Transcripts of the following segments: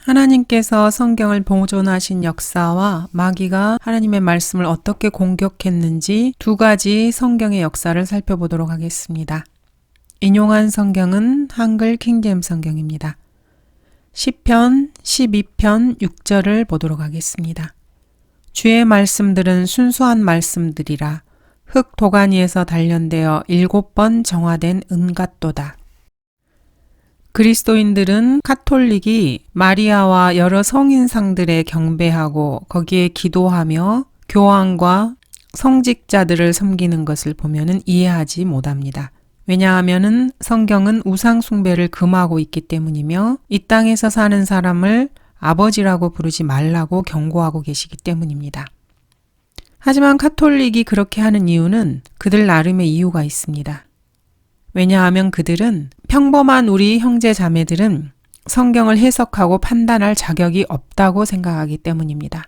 하나님께서 성경을 보존하신 역사와 마귀가 하나님의 말씀을 어떻게 공격했는지 두 가지 성경의 역사를 살펴보도록 하겠습니다. 인용한 성경은 한글 킹제임스 성경입니다. 시편 12편 6절을 보도록 하겠습니다. 주의 말씀들은 순수한 말씀들이라 흙 도가니에서 단련되어 7번 정화된 은 같도다. 그리스도인들은 카톨릭이 마리아와 여러 성인상들에 경배하고 거기에 기도하며 교황과 성직자들을 섬기는 것을 보면은 이해하지 못합니다. 왜냐하면은 성경은 우상 숭배를 금하고 있기 때문이며 이 땅에서 사는 사람을 아버지라고 부르지 말라고 경고하고 계시기 때문입니다. 하지만 카톨릭이 그렇게 하는 이유는 그들 나름의 이유가 있습니다. 왜냐하면 그들은 평범한 우리 형제 자매들은 성경을 해석하고 판단할 자격이 없다고 생각하기 때문입니다.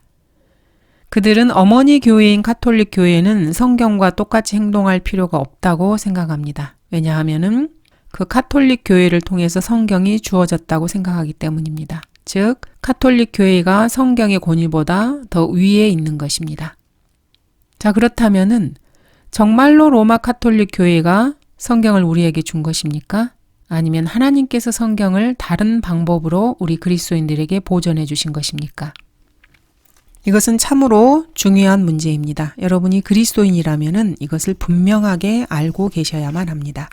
그들은 어머니 교회인 카톨릭 교회는 성경과 똑같이 행동할 필요가 없다고 생각합니다. 왜냐하면 그 카톨릭 교회를 통해서 성경이 주어졌다고 생각하기 때문입니다. 즉, 카톨릭 교회가 성경의 권위보다 더 위에 있는 것입니다. 자, 그렇다면은 정말로 로마 카톨릭 교회가 성경을 우리에게 준 것입니까? 아니면 하나님께서 성경을 다른 방법으로 우리 그리스도인들에게 보존해 주신 것입니까? 이것은 참으로 중요한 문제입니다. 여러분이 그리스도인이라면은 이것을 분명하게 알고 계셔야만 합니다.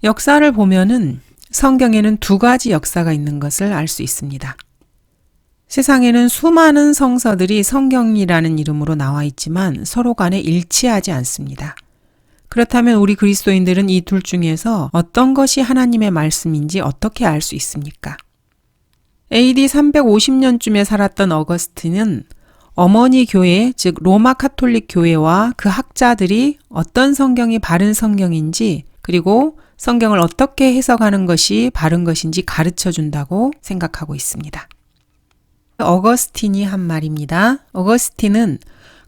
역사를 보면은 성경에는 두 가지 역사가 있는 것을 알 수 있습니다. 세상에는 수많은 성서들이 성경이라는 이름으로 나와 있지만 서로 간에 일치하지 않습니다. 그렇다면 우리 그리스도인들은 이 둘 중에서 어떤 것이 하나님의 말씀인지 어떻게 알 수 있습니까? AD 350년쯤에 살았던 어거스틴은 어머니 교회, 즉 로마 카톨릭 교회와 그 학자들이 어떤 성경이 바른 성경인지 그리고 성경을 어떻게 해석하는 것이 바른 것인지 가르쳐 준다고 생각하고 있습니다. 어거스틴이 한 말입니다. 어거스틴은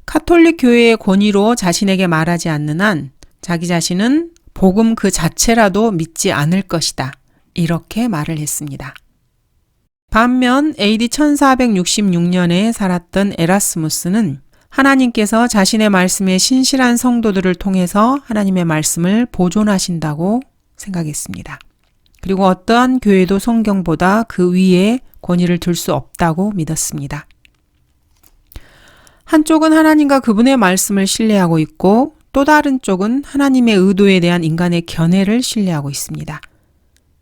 카톨릭 교회의 권위로 자신에게 말하지 않는 한 자기 자신은 복음 그 자체라도 믿지 않을 것이다. 이렇게 말을 했습니다. 반면 AD 1466년에 살았던 에라스무스는 하나님께서 자신의 말씀에 신실한 성도들을 통해서 하나님의 말씀을 보존하신다고 생각했습니다. 그리고 어떠한 교회도 성경보다 그 위에 권위를 둘 수 없다고 믿었습니다. 한쪽은 하나님과 그분의 말씀을 신뢰하고 있고 또 다른 쪽은 하나님의 의도에 대한 인간의 견해를 신뢰하고 있습니다.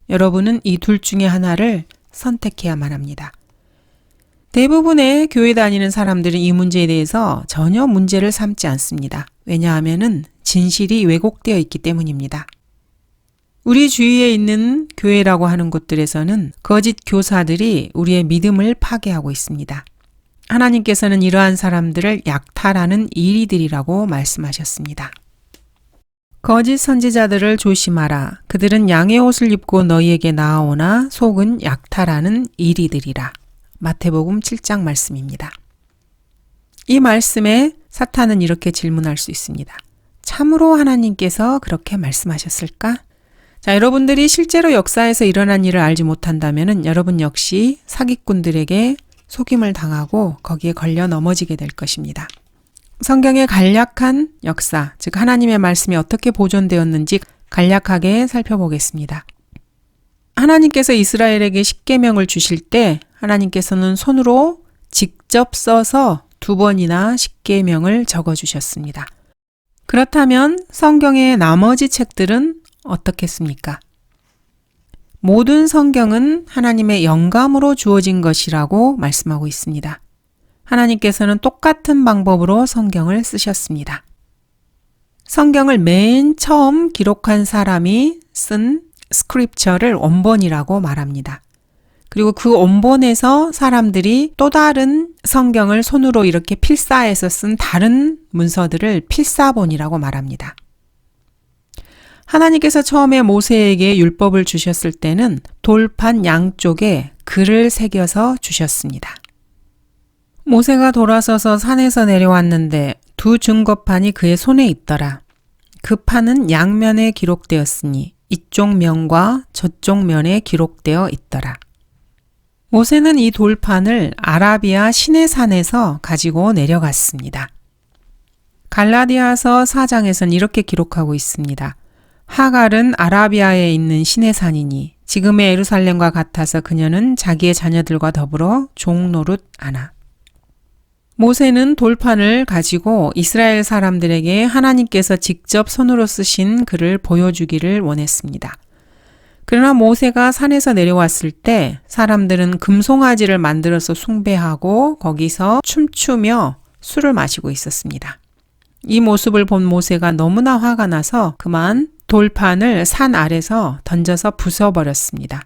여러분은 이 둘 중에 하나를 선택해야만 합니다. 대부분의 교회 다니는 사람들은 이 문제에 대해서 전혀 문제를 삼지 않습니다. 왜냐하면 진실이 왜곡되어 있기 때문입니다. 우리 주위에 있는 교회라고 하는 곳들에서는 거짓 교사들이 우리의 믿음을 파괴하고 있습니다. 하나님께서는 이러한 사람들을 약탈하는 이리들이라고 말씀하셨습니다. 거짓 선지자들을 조심하라. 그들은 양의 옷을 입고 너희에게 나아오나 속은 약탈하는 이리들이라. 마태복음 7장 말씀입니다. 이 말씀에 사탄은 이렇게 질문할 수 있습니다. 참으로 하나님께서 그렇게 말씀하셨을까? 자, 여러분들이 실제로 역사에서 일어난 일을 알지 못한다면 여러분 역시 사기꾼들에게 속임을 당하고 거기에 걸려 넘어지게 될 것입니다. 성경의 간략한 역사, 즉 하나님의 말씀이 어떻게 보존되었는지 간략하게 살펴보겠습니다. 하나님께서 이스라엘에게 십계명을 주실 때 하나님께서는 손으로 직접 써서 2번이나 십계명을 적어주셨습니다. 그렇다면 성경의 나머지 책들은 어떻겠습니까? 모든 성경은 하나님의 영감으로 주어진 것이라고 말씀하고 있습니다. 하나님께서는 똑같은 방법으로 성경을 쓰셨습니다. 성경을 맨 처음 기록한 사람이 쓴 스크립처를 원본이라고 말합니다. 그리고 그 원본에서 사람들이 또 다른 성경을 손으로 이렇게 필사해서 쓴 다른 문서들을 필사본이라고 말합니다. 하나님께서 처음에 모세에게 율법을 주셨을 때는 돌판 양쪽에 글을 새겨서 주셨습니다. 모세가 돌아서서 산에서 내려왔는데 2 증거판이 그의 손에 있더라. 그 판은 양면에 기록되었으니 이쪽 면과 저쪽 면에 기록되어 있더라. 모세는 이 돌판을 아라비아 시내산에서 가지고 내려갔습니다. 갈라디아서 4장에서는 이렇게 기록하고 있습니다. 하갈은 아라비아에 있는 시내산이니 지금의 예루살렘과 같아서 그녀는 자기의 자녀들과 더불어 종노릇 하나. 모세는 돌판을 가지고 이스라엘 사람들에게 하나님께서 직접 손으로 쓰신 글을 보여주기를 원했습니다. 그러나 모세가 산에서 내려왔을 때 사람들은 금송아지를 만들어서 숭배하고 거기서 춤추며 술을 마시고 있었습니다. 이 모습을 본 모세가 너무나 화가 나서 그만 돌판을 산 아래서 던져서 부숴버렸습니다.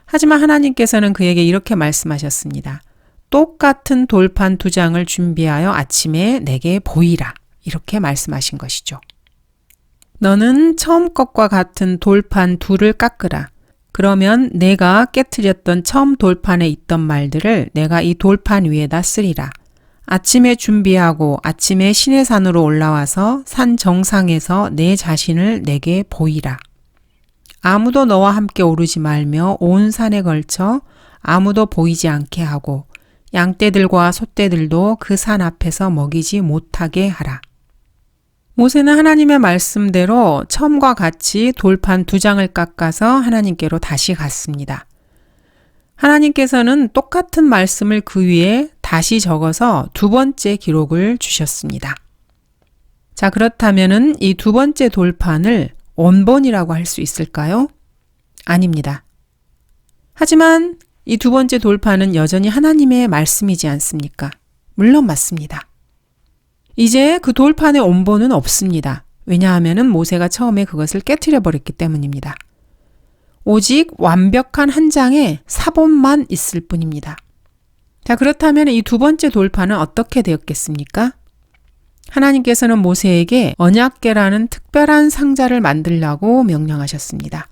하지만 하나님께서는 그에게 이렇게 말씀하셨습니다. 똑같은 돌판 2장을 준비하여 아침에 내게 보이라. 이렇게 말씀하신 것이죠. 너는 처음 것과 같은 돌판 2를 깎으라. 그러면 내가 깨트렸던 처음 돌판에 있던 말들을 내가 이 돌판 위에다 쓰리라. 아침에 준비하고 아침에 시내산으로 올라와서 산 정상에서 내 자신을 내게 보이라. 아무도 너와 함께 오르지 말며 온 산에 걸쳐 아무도 보이지 않게 하고 양떼들과 소떼들도 그 산 앞에서 먹이지 못하게 하라. 모세는 하나님의 말씀대로 처음과 같이 돌판 2장을 깎아서 하나님께로 다시 갔습니다. 하나님께서는 똑같은 말씀을 그 위에 다시 적어서 2번째 기록을 주셨습니다. 자, 그렇다면은 이 2번째 돌판을 원본이라고 할 수 있을까요? 아닙니다. 하지만 이 2번째 돌판은 여전히 하나님의 말씀이지 않습니까? 물론 맞습니다. 이제 그 돌판의 원본은 없습니다. 왜냐하면 모세가 처음에 그것을 깨트려 버렸기 때문입니다. 오직 완벽한 한 장의 사본만 있을 뿐입니다. 자, 그렇다면 이 2번째 돌판은 어떻게 되었겠습니까? 하나님께서는 모세에게 언약궤라는 특별한 상자를 만들라고 명령하셨습니다.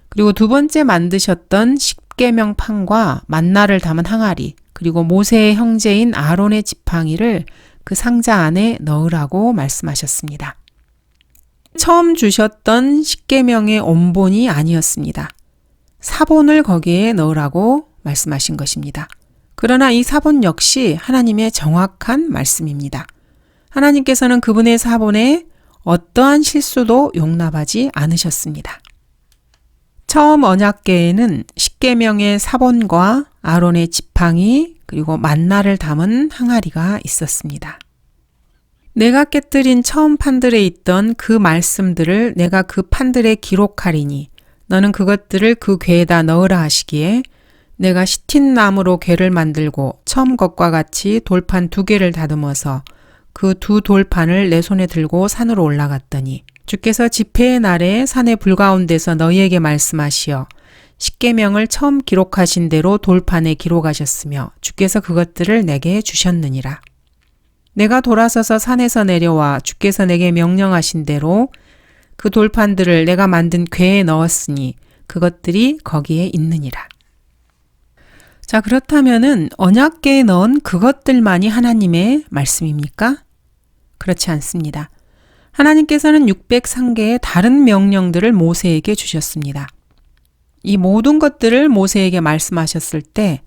그리고 2번째 만드셨던 십계명판과 만나를 담은 항아리, 그리고 모세의 형제인 아론의 지팡이를 그 상자 안에 넣으라고 말씀하셨습니다. 처음 주셨던 십계명의 원본이 아니었습니다. 사본을 거기에 넣으라고 말씀하신 것입니다. 그러나 이 사본 역시 하나님의 정확한 말씀입니다. 하나님께서는 그분의 사본에 어떠한 실수도 용납하지 않으셨습니다. 처음 언약궤에는 십계명의 사본과 아론의 지팡이 그리고 만나를 담은 항아리가 있었습니다. 내가 깨뜨린 처음 판들에 있던 그 말씀들을 내가 그 판들에 기록하리니 너는 그것들을 그 궤에다 넣으라 하시기에 내가 시틴나무로 궤를 만들고 처음 것과 같이 돌판 2개를 다듬어서 그 2 돌판을 내 손에 들고 산으로 올라갔더니 주께서 집회의 날에 산의 불가운데서 너희에게 말씀하시어 십계명을 처음 기록하신 대로 돌판에 기록하셨으며 주께서 그것들을 내게 주셨느니라. 내가 돌아서서 산에서 내려와 주께서 내게 명령하신 대로 그 돌판들을 내가 만든 궤에 넣었으니 그것들이 거기에 있느니라. 자, 그렇다면은 언약궤에 넣은 그것들만이 하나님의 말씀입니까? 그렇지 않습니다. 하나님께서는 603개의 다른 명령들을 모세에게 주셨습니다. 이 모든 것들을 모세에게 말씀하셨을 때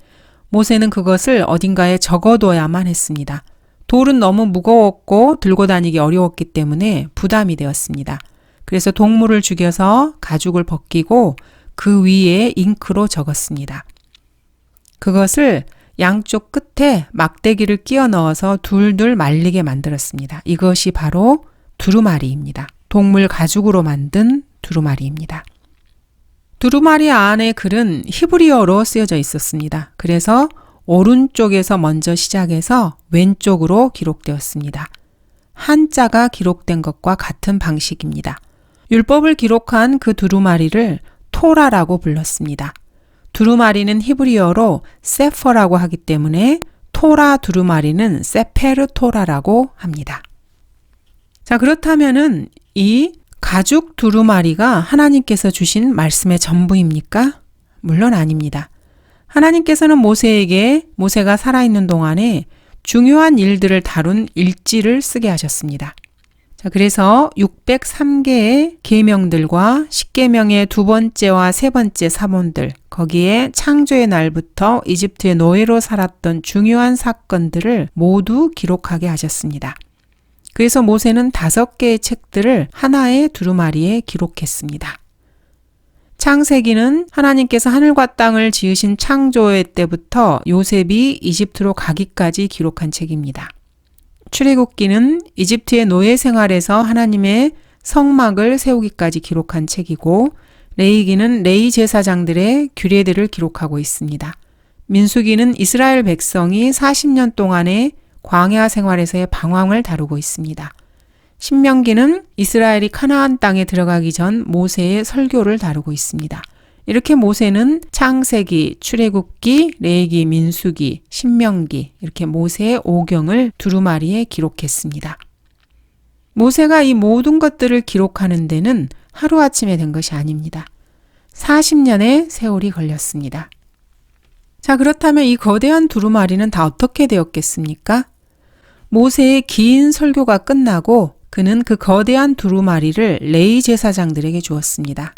모세는 그것을 어딘가에 적어둬야만 했습니다. 돌은 너무 무거웠고 들고 다니기 어려웠기 때문에 부담이 되었습니다. 그래서 동물을 죽여서 가죽을 벗기고 그 위에 잉크로 적었습니다. 그것을 양쪽 끝에 막대기를 끼워 넣어서 둘둘 말리게 만들었습니다. 이것이 바로 두루마리입니다. 동물 가죽으로 만든 두루마리입니다. 두루마리 안의 글은 히브리어로 쓰여져 있었습니다. 그래서 오른쪽에서 먼저 시작해서 왼쪽으로 기록되었습니다. 한자가 기록된 것과 같은 방식입니다. 율법을 기록한 그 두루마리를 토라라고 불렀습니다. 두루마리는 히브리어로 세퍼라고 하기 때문에 토라 두루마리는 세페르 토라라고 합니다. 자, 그렇다면은 이 가죽 두루마리가 하나님께서 주신 말씀의 전부입니까? 물론 아닙니다. 하나님께서는 모세에게 모세가 살아있는 동안에 중요한 일들을 다룬 일지를 쓰게 하셨습니다. 자, 그래서 603개의 계명들과 10계명의 두 번째와 세 번째 사본들, 거기에 창조의 날부터 이집트의 노예로 살았던 중요한 사건들을 모두 기록하게 하셨습니다. 그래서 모세는 5개의 책들을 하나의 두루마리에 기록했습니다. 창세기는 하나님께서 하늘과 땅을 지으신 창조의 때부터 요셉이 이집트로 가기까지 기록한 책입니다. 출애굽기는 이집트의 노예 생활에서 하나님의 성막을 세우기까지 기록한 책이고, 레위기는 레위 제사장들의 규례들을 기록하고 있습니다. 민수기는 이스라엘 백성이 40년 동안의 광야 생활에서의 방황을 다루고 있습니다. 신명기는 이스라엘이 카나안 땅에 들어가기 전 모세의 설교를 다루고 있습니다. 이렇게 모세는 창세기, 출애굽기, 레위기, 민수기, 신명기 이렇게 모세의 오경을 두루마리에 기록했습니다. 모세가 이 모든 것들을 기록하는 데는 하루아침에 된 것이 아닙니다. 40년의 세월이 걸렸습니다. 자, 그렇다면 이 거대한 두루마리는 다 어떻게 되었겠습니까? 모세의 긴 설교가 끝나고 그는 그 거대한 두루마리를 레위 제사장들에게 주었습니다.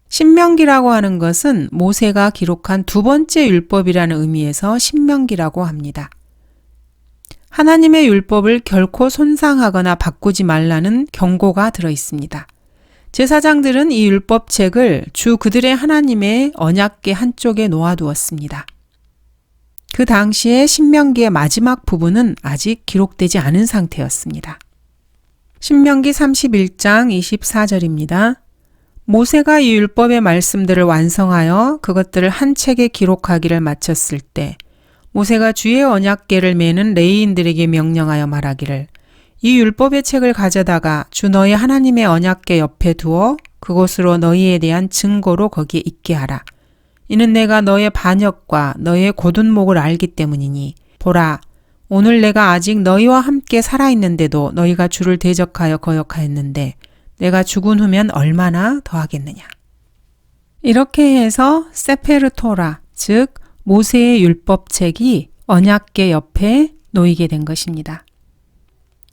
신명기라고 하는 것은 모세가 기록한 두 번째 율법이라는 의미에서 신명기라고 합니다. 하나님의 율법을 결코 손상하거나 바꾸지 말라는 경고가 들어 있습니다. 제사장들은 이 율법책을 주 그들의 하나님의 언약궤 한쪽에 놓아두었습니다. 그 당시에 신명기의 마지막 부분은 아직 기록되지 않은 상태였습니다. 신명기 31장 24절입니다. 모세가 이 율법의 말씀들을 완성하여 그것들을 한 책에 기록하기를 마쳤을 때 모세가 주의 언약궤를 메는 레위인들에게 명령하여 말하기를 이 율법의 책을 가져다가 주 너희 하나님의 언약궤 옆에 두어 그곳으로 너희에 대한 증거로 거기에 있게 하라. 이는 내가 너의 반역과 너의 곧은 목을 알기 때문이니 보라 오늘 내가 아직 너희와 함께 살아있는데도 너희가 주를 대적하여 거역하였는데 내가 죽은 후면 얼마나 더하겠느냐. 이렇게 해서 세페르 토라, 즉 모세의 율법책이 언약궤 옆에 놓이게 된 것입니다.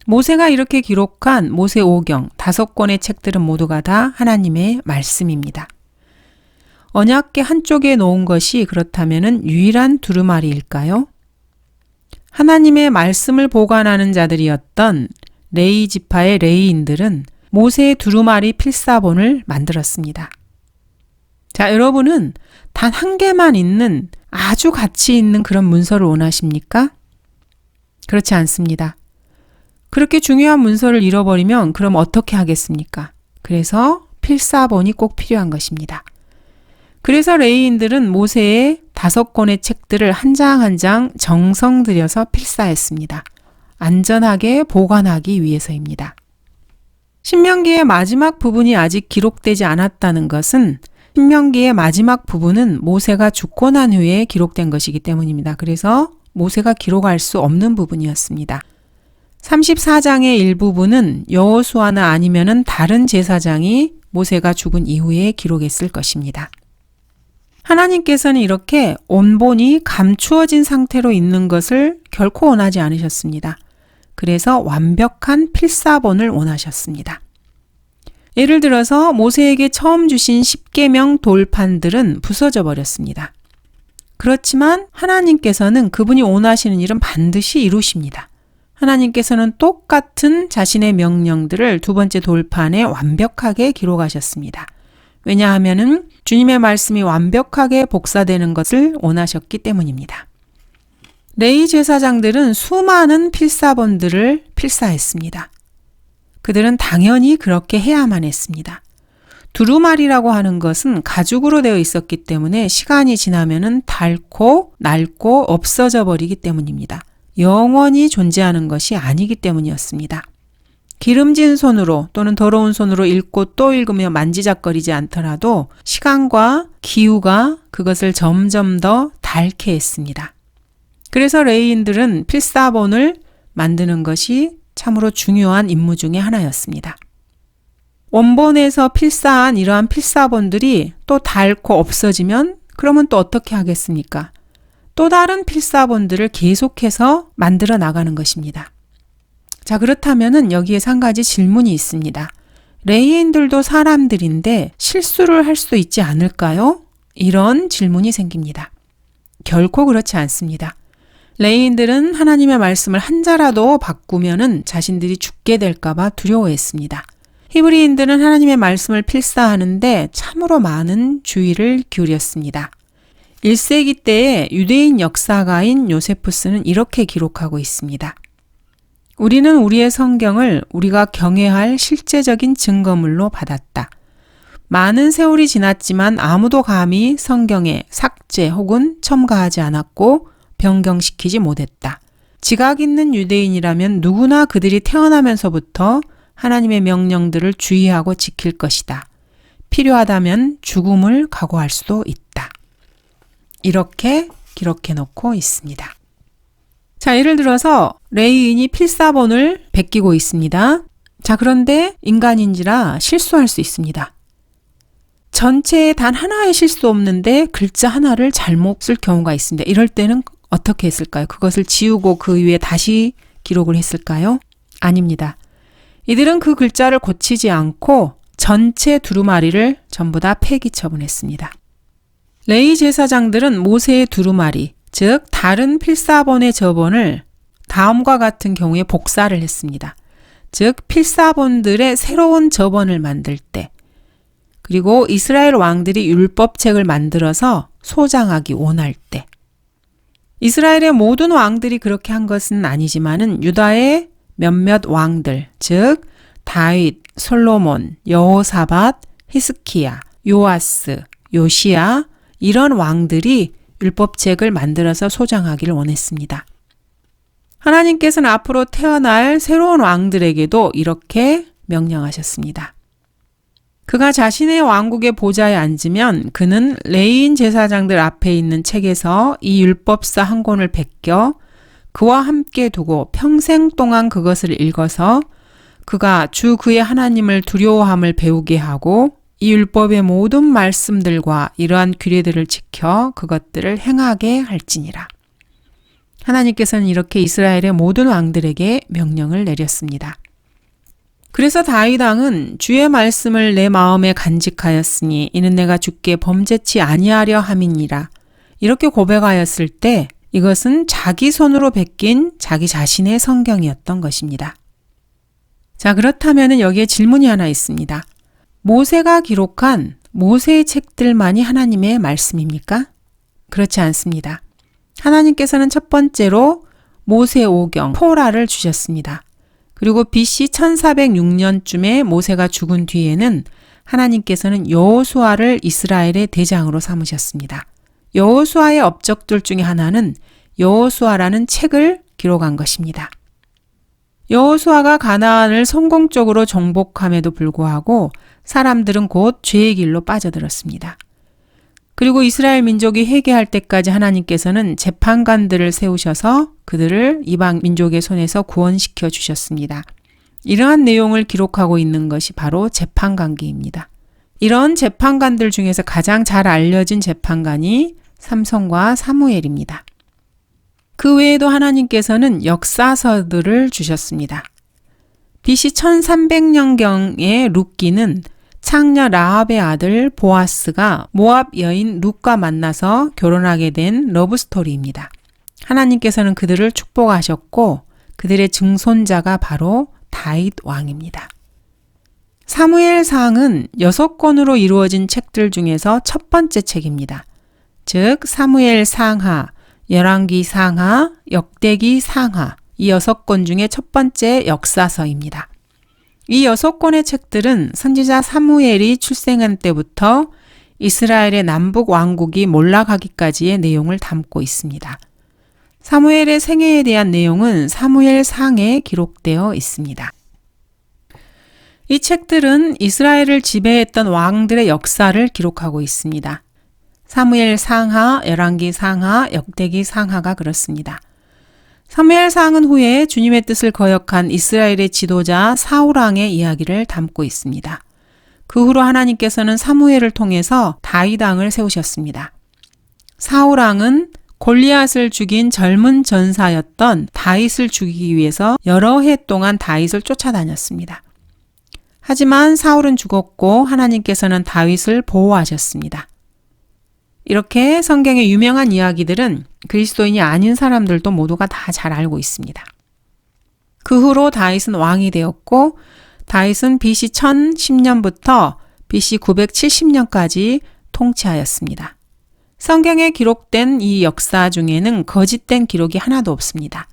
모세가 이렇게 기록한 모세 오경 5권의 책들은 모두가 다 하나님의 말씀입니다. 언약궤 한쪽에 놓은 것이 그렇다면 유일한 두루마리일까요? 하나님의 말씀을 보관하는 자들이었던 레위 지파의 레위인들은 모세의 두루마리 필사본을 만들었습니다. 자, 여러분은 단 한 개만 있는 아주 가치 있는 그런 문서를 원하십니까? 그렇지 않습니다. 그렇게 중요한 문서를 잃어버리면 그럼 어떻게 하겠습니까? 그래서 필사본이 꼭 필요한 것입니다. 그래서 레위인들은 모세의 5권의 책들을 한 장 한 장 정성 들여서 필사했습니다. 안전하게 보관하기 위해서입니다. 신명기의 마지막 부분이 아직 기록되지 않았다는 것은 신명기의 마지막 부분은 모세가 죽고 난 후에 기록된 것이기 때문입니다. 그래서 모세가 기록할 수 없는 부분이었습니다. 34장의 일부분은 여호수아나 아니면은 다른 제사장이 모세가 죽은 이후에 기록했을 것입니다. 하나님께서는 이렇게 온본이 감추어진 상태로 있는 것을 결코 원하지 않으셨습니다. 그래서 완벽한 필사본을 원하셨습니다. 예를 들어서 모세에게 처음 주신 10계명 돌판들은 부서져 버렸습니다. 그렇지만 하나님께서는 그분이 원하시는 일은 반드시 이루십니다. 하나님께서는 똑같은 자신의 명령들을 두 번째 돌판에 완벽하게 기록하셨습니다. 왜냐하면 주님의 말씀이 완벽하게 복사되는 것을 원하셨기 때문입니다. 레위 제사장들은 수많은 필사본들을 필사했습니다. 그들은 당연히 그렇게 해야만 했습니다. 두루마리라고 하는 것은 가죽으로 되어 있었기 때문에 시간이 지나면은 닳고 낡고 없어져 버리기 때문입니다. 영원히 존재하는 것이 아니기 때문이었습니다. 기름진 손으로 또는 더러운 손으로 읽고 또 읽으며 만지작거리지 않더라도 시간과 기후가 그것을 점점 더 닳게 했습니다. 그래서 레위인들은 필사본을 만드는 것이 참으로 중요한 임무 중에 하나였습니다. 원본에서 필사한 이러한 필사본들이 또 닳고 없어지면 그러면 또 어떻게 하겠습니까? 또 다른 필사본들을 계속해서 만들어 나가는 것입니다. 자, 그렇다면은 여기에서 한 가지 질문이 있습니다. 레위인들도 사람들인데 실수를 할 수도 있지 않을까요? 이런 질문이 생깁니다. 결코 그렇지 않습니다. 레위인들은 하나님의 말씀을 한자라도 바꾸면은 자신들이 죽게 될까봐 두려워했습니다. 히브리인들은 하나님의 말씀을 필사하는데 참으로 많은 주의를 기울였습니다. 1세기 때의 유대인 역사가인 요세푸스는 이렇게 기록하고 있습니다. 우리는 우리의 성경을 우리가 경외할 실제적인 증거물로 받았다. 많은 세월이 지났지만 아무도 감히 성경에 삭제 혹은 첨가하지 않았고 변경시키지 못했다. 지각 있는 유대인이라면 누구나 그들이 태어나면서부터 하나님의 명령들을 주의하고 지킬 것이다. 필요하다면 죽음을 각오할 수도 있다. 이렇게 기록해 놓고 있습니다. 자, 예를 들어서 레위인이 필사본을 베끼고 있습니다. 자, 그런데 인간인지라 실수할 수 있습니다. 전체에 단 하나의 실수 없는데 글자 하나를 잘못 쓸 경우가 있습니다. 이럴 때는 어떻게 했을까요? 그것을 지우고 그 위에 다시 기록을 했을까요? 아닙니다. 이들은 그 글자를 고치지 않고 전체 두루마리를 전부 다 폐기 처분했습니다. 레위 제사장들은 모세의 두루마리, 즉 다른 필사본의 저본을 다음과 같은 경우에 복사를 했습니다. 즉 필사본들의 새로운 저본을 만들 때, 그리고 이스라엘 왕들이 율법책을 만들어서 소장하기 원할 때, 이스라엘의 모든 왕들이 그렇게 한 것은 아니지만은 유다의 몇몇 왕들, 즉 다윗, 솔로몬, 여호사밧, 히스키야, 요아스, 요시야 이런 왕들이 율법책을 만들어서 소장하기를 원했습니다. 하나님께서는 앞으로 태어날 새로운 왕들에게도 이렇게 명령하셨습니다. 그가 자신의 왕국의 보좌에 앉으면 그는 레위인 제사장들 앞에 있는 책에서 이 율법서 한 권을 베껴 그와 함께 두고 평생 동안 그것을 읽어서 그가 주 그의 하나님을 두려워함을 배우게 하고 이 율법의 모든 말씀들과 이러한 규례들을 지켜 그것들을 행하게 할지니라. 하나님께서는 이렇게 이스라엘의 모든 왕들에게 명령을 내렸습니다. 그래서 다윗 왕은 주의 말씀을 내 마음에 간직하였으니 이는 내가 주께 범죄치 아니하려 함이니라. 이렇게 고백하였을 때 이것은 자기 손으로 베낀 자기 자신의 성경이었던 것입니다. 자, 그렇다면 여기에 질문이 하나 있습니다. 모세가 기록한 모세의 책들만이 하나님의 말씀입니까? 그렇지 않습니다. 하나님께서는 첫 번째로 모세 오경, 토라를 주셨습니다. 그리고 BC 1406년쯤에 모세가 죽은 뒤에는 하나님께서는 여호수아를 이스라엘의 대장으로 삼으셨습니다. 여호수아의 업적들 중에 하나는 여호수아라는 책을 기록한 것입니다. 여호수아가 가나안을 성공적으로 정복함에도 불구하고 사람들은 곧 죄의 길로 빠져들었습니다. 그리고 이스라엘 민족이 회개할 때까지 하나님께서는 재판관들을 세우셔서 그들을 이방 민족의 손에서 구원시켜 주셨습니다. 이러한 내용을 기록하고 있는 것이 바로 재판관기입니다. 이런 재판관들 중에서 가장 잘 알려진 재판관이 삼손과 사무엘입니다. 그 외에도 하나님께서는 역사서들을 주셨습니다. BC 1300년경의 룻기는 창녀 라합의 아들 보아스가 모압 여인 룻과 만나서 결혼하게 된 러브스토리입니다. 하나님께서는 그들을 축복하셨고 그들의 증손자가 바로 다윗 왕입니다. 사무엘상은 6권으로 이루어진 책들 중에서 첫 번째 책입니다. 즉 사무엘상하, 열왕기상하, 역대기상하 이 6권 중에 첫 번째 역사서입니다. 이 6권의 책들은 선지자 사무엘이 출생한 때부터 이스라엘의 남북 왕국이 몰락하기까지의 내용을 담고 있습니다. 사무엘의 생애에 대한 내용은 사무엘상에 기록되어 있습니다. 이 책들은 이스라엘을 지배했던 왕들의 역사를 기록하고 있습니다. 사무엘상하, 열왕기상하, 역대기상하가 그렇습니다. 사무엘상은 후에 주님의 뜻을 거역한 이스라엘의 지도자 사울왕의 이야기를 담고 있습니다. 그 후로 하나님께서는 사무엘을 통해서 다윗왕을 세우셨습니다. 사울왕은 골리앗을 죽인 젊은 전사였던 다윗을 죽이기 위해서 여러 해 동안 다윗을 쫓아다녔습니다. 하지만 사울은 죽었고 하나님께서는 다윗을 보호하셨습니다. 이렇게 성경의 유명한 이야기들은 그리스도인이 아닌 사람들도 모두가 다 잘 알고 있습니다. 그 후로 다윗은 왕이 되었고 다윗은 BC 1010년부터 BC 970년까지 통치하였습니다. 성경에 기록된 이 역사 중에는 거짓된 기록이 하나도 없습니다.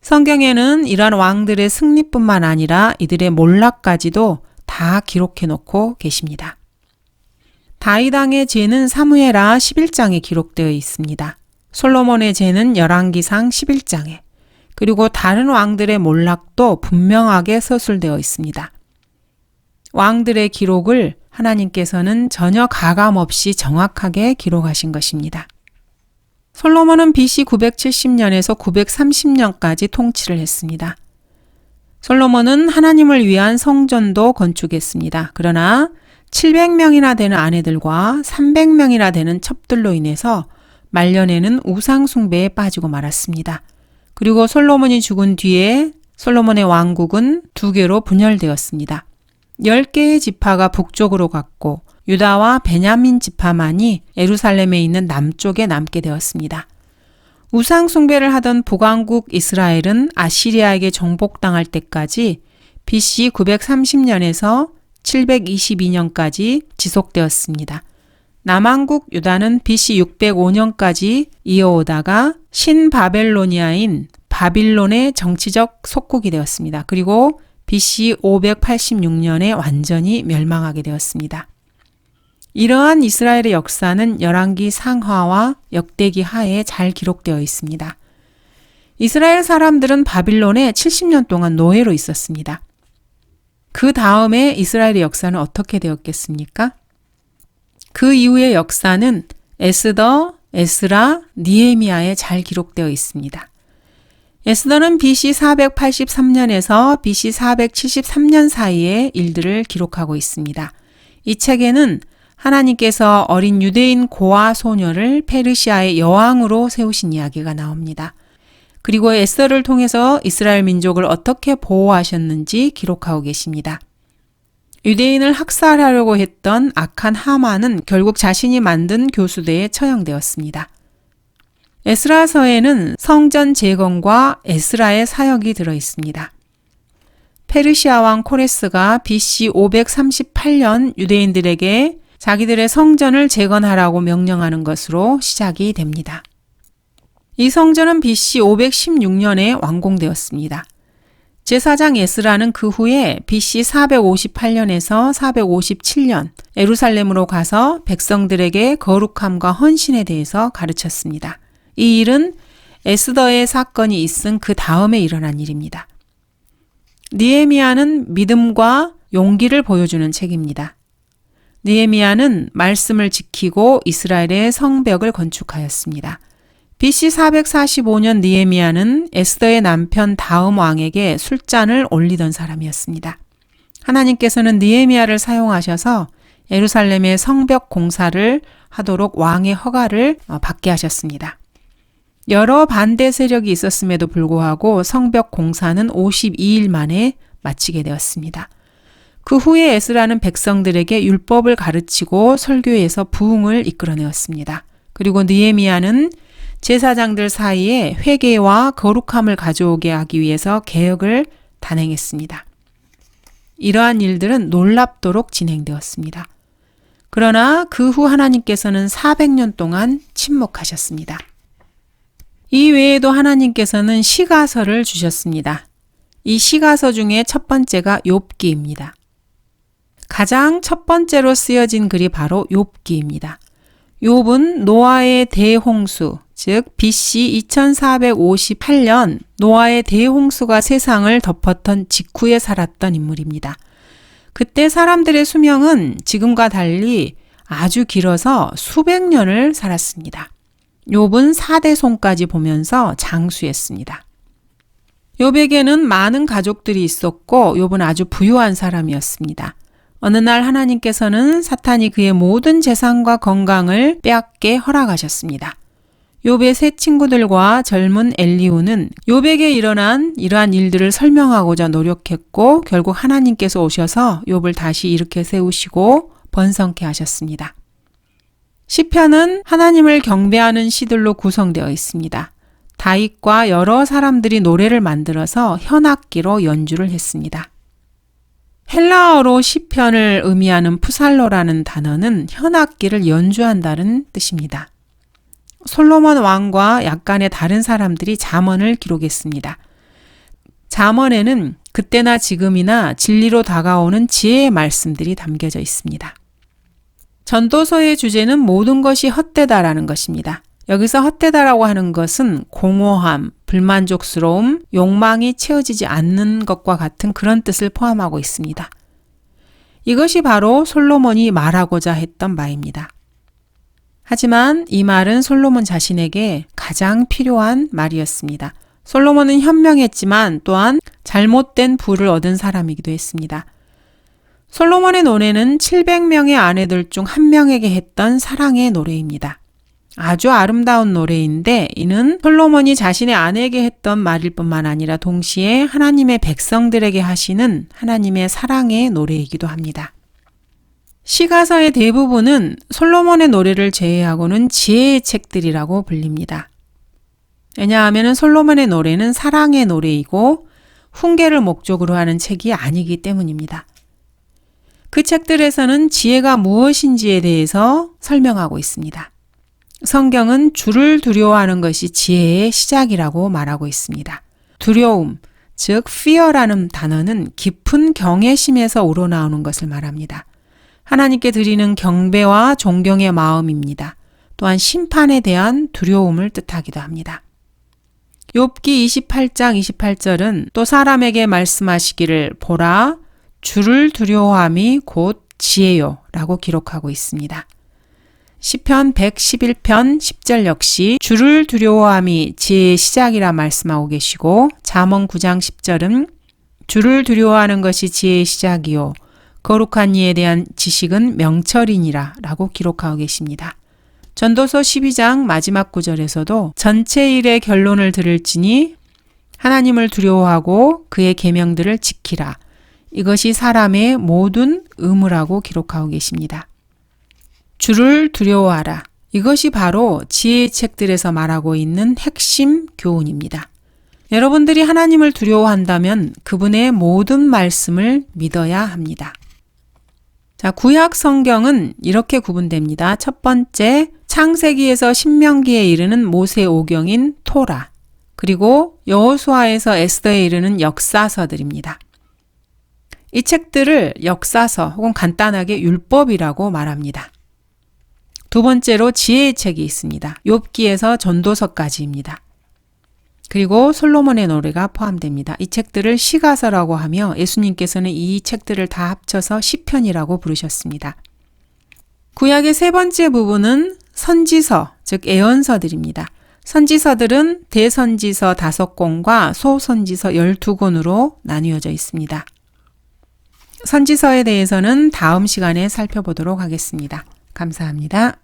성경에는 이러한 왕들의 승리뿐만 아니라 이들의 몰락까지도 다 기록해 놓고 계십니다. 다윗 왕의 죄는 사무엘하 11장에 기록되어 있습니다. 솔로몬의 죄는 열왕기상 11장에, 그리고 다른 왕들의 몰락도 분명하게 서술되어 있습니다. 왕들의 기록을 하나님께서는 전혀 가감 없이 정확하게 기록하신 것입니다. 솔로몬은 BC 970년에서 930년까지 통치를 했습니다. 솔로몬은 하나님을 위한 성전도 건축했습니다. 그러나 700명이나 되는 아내들과 300명이나 되는 첩들로 인해서 말년에는 우상 숭배에 빠지고 말았습니다. 그리고 솔로몬이 죽은 뒤에 솔로몬의 왕국은 2개로 분열되었습니다. 10개의 지파가 북쪽으로 갔고 유다와 베냐민 지파만이 예루살렘에 있는 남쪽에 남게 되었습니다. 우상 숭배를 하던 북왕국 이스라엘은 아시리아에게 정복당할 때까지 BC 930년에서 722년까지 지속되었습니다. 남왕국 유다는 BC 605년까지 이어오다가 신바벨로니아인 바빌론의 정치적 속국이 되었습니다. 그리고 BC 586년에 완전히 멸망하게 되었습니다. 이러한 이스라엘의 역사는 열왕기 상하와 역대기 하에 잘 기록되어 있습니다. 이스라엘 사람들은 바빌론에 70년 동안 노예로 있었습니다. 그 다음에 이스라엘의 역사는 어떻게 되었겠습니까? 그 이후의 역사는 에스더, 에스라, 니에미야에 잘 기록되어 있습니다. 에스더는 BC 483년에서 BC 473년 사이의 일들을 기록하고 있습니다. 이 책에는 하나님께서 어린 유대인 고아 소녀를 페르시아의 여왕으로 세우신 이야기가 나옵니다. 그리고 에스더를 통해서 이스라엘 민족을 어떻게 보호하셨는지 기록하고 계십니다. 유대인을 학살하려고 했던 악한 하만은 결국 자신이 만든 교수대에 처형되었습니다. 에스라서에는 성전 재건과 에스라의 사역이 들어 있습니다. 페르시아 왕 코레스가 BC 538년 유대인들에게 자기들의 성전을 재건하라고 명령하는 것으로 시작이 됩니다. 이 성전은 BC 516년에 완공되었습니다. 제사장 에스라는 그 후에 BC 458년에서 457년 예루살렘으로 가서 백성들에게 거룩함과 헌신에 대해서 가르쳤습니다. 이 일은 에스더의 사건이 있은 그 다음에 일어난 일입니다. 느헤미야는 믿음과 용기를 보여주는 책입니다. 느헤미야는 말씀을 지키고 이스라엘의 성벽을 건축하였습니다. BC 445년 느헤미야는 에스더의 남편 다음 왕에게 술잔을 올리던 사람이었습니다. 하나님께서는 느헤미야를 사용하셔서 예루살렘의 성벽 공사를 하도록 왕의 허가를 받게 하셨습니다. 여러 반대 세력이 있었음에도 불구하고 성벽 공사는 52일 만에 마치게 되었습니다. 그 후에 에스라는 백성들에게 율법을 가르치고 설교에서 부흥을 이끌어내었습니다. 그리고 느헤미야는 제사장들 사이에 회개와 거룩함을 가져오게 하기 위해서 개혁을 단행했습니다. 이러한 일들은 놀랍도록 진행되었습니다. 그러나 그 후 하나님께서는 400년 동안 침묵하셨습니다. 이 외에도 하나님께서는 시가서를 주셨습니다. 이 시가서 중에 첫 번째가 욥기입니다. 가장 첫 번째로 쓰여진 글이 바로 욥기입니다. 욥은 노아의 대홍수, 즉 BC 2458년 노아의 대홍수가 세상을 덮었던 직후에 살았던 인물입니다. 그때 사람들의 수명은 지금과 달리 아주 길어서 수백 년을 살았습니다. 욥은 4대 손까지 보면서 장수했습니다. 욥에게는 많은 가족들이 있었고 욥은 아주 부유한 사람이었습니다. 어느 날 하나님께서는 사탄이 그의 모든 재산과 건강을 빼앗게 허락하셨습니다. 욥의 세 친구들과 젊은 엘리후는 욥에게 일어난 이러한 일들을 설명하고자 노력했고 결국 하나님께서 오셔서 욥을 다시 일으켜 세우시고 번성케 하셨습니다. 시편은 하나님을 경배하는 시들로 구성되어 있습니다. 다윗과 여러 사람들이 노래를 만들어서 현악기로 연주를 했습니다. 헬라어로 시편을 의미하는 푸살로라는 단어는 현악기를 연주한다는 뜻입니다. 솔로몬 왕과 약간의 다른 사람들이 잠언을 기록했습니다. 잠언에는 그때나 지금이나 진리로 다가오는 지혜의 말씀들이 담겨져 있습니다. 전도서의 주제는 모든 것이 헛되다라는 것입니다. 여기서 헛되다라고 하는 것은 공허함, 불만족스러움, 욕망이 채워지지 않는 것과 같은 그런 뜻을 포함하고 있습니다. 이것이 바로 솔로몬이 말하고자 했던 바입니다. 하지만 이 말은 솔로몬 자신에게 가장 필요한 말이었습니다. 솔로몬은 현명했지만 또한 잘못된 부를 얻은 사람이기도 했습니다. 솔로몬의 노래는 700명의 아내들 중 한 명에게 했던 사랑의 노래입니다. 아주 아름다운 노래인데 이는 솔로몬이 자신의 아내에게 했던 말일 뿐만 아니라 동시에 하나님의 백성들에게 하시는 하나님의 사랑의 노래이기도 합니다. 시가서의 대부분은 솔로몬의 노래를 제외하고는 지혜의 책들이라고 불립니다. 왜냐하면 솔로몬의 노래는 사랑의 노래이고 훈계를 목적으로 하는 책이 아니기 때문입니다. 그 책들에서는 지혜가 무엇인지에 대해서 설명하고 있습니다. 성경은 주를 두려워하는 것이 지혜의 시작이라고 말하고 있습니다. 두려움, 즉 fear라는 단어는 깊은 경외심에서 우러나오는 것을 말합니다. 하나님께 드리는 경배와 존경의 마음입니다. 또한 심판에 대한 두려움을 뜻하기도 합니다. 욥기 28장 28절은 또 사람에게 말씀하시기를 보라 주를 두려워함이 곧 지혜요 라고 기록하고 있습니다. 시편 111편 10절 역시 주를 두려워함이 지혜의 시작이라 말씀하고 계시고 잠언 9장 10절은 주를 두려워하는 것이 지혜의 시작이요 거룩한 이에 대한 지식은 명철이니라 라고 기록하고 계십니다. 전도서 12장 마지막 구절에서도 전체 일의 결론을 들을지니 하나님을 두려워하고 그의 계명들을 지키라. 이것이 사람의 모든 의무라고 기록하고 계십니다. 주를 두려워하라. 이것이 바로 지혜의 책들에서 말하고 있는 핵심 교훈입니다. 여러분들이 하나님을 두려워한다면 그분의 모든 말씀을 믿어야 합니다. 자, 구약 성경은 이렇게 구분됩니다. 첫 번째, 창세기에서 신명기에 이르는 모세 오경인 토라, 그리고 여호수아에서 에스더에 이르는 역사서들입니다. 이 책들을 역사서 혹은 간단하게 율법이라고 말합니다. 두 번째로 지혜의 책이 있습니다. 욥기에서 전도서까지입니다. 그리고 솔로몬의 노래가 포함됩니다. 이 책들을 시가서라고 하며 예수님께서는 이 책들을 다 합쳐서 시편이라고 부르셨습니다. 구약의 세 번째 부분은 선지서, 즉 예언서들입니다. 선지서들은 대선지서 5권과 소선지서 12권으로 나뉘어져 있습니다. 선지서에 대해서는 다음 시간에 살펴보도록 하겠습니다. 감사합니다.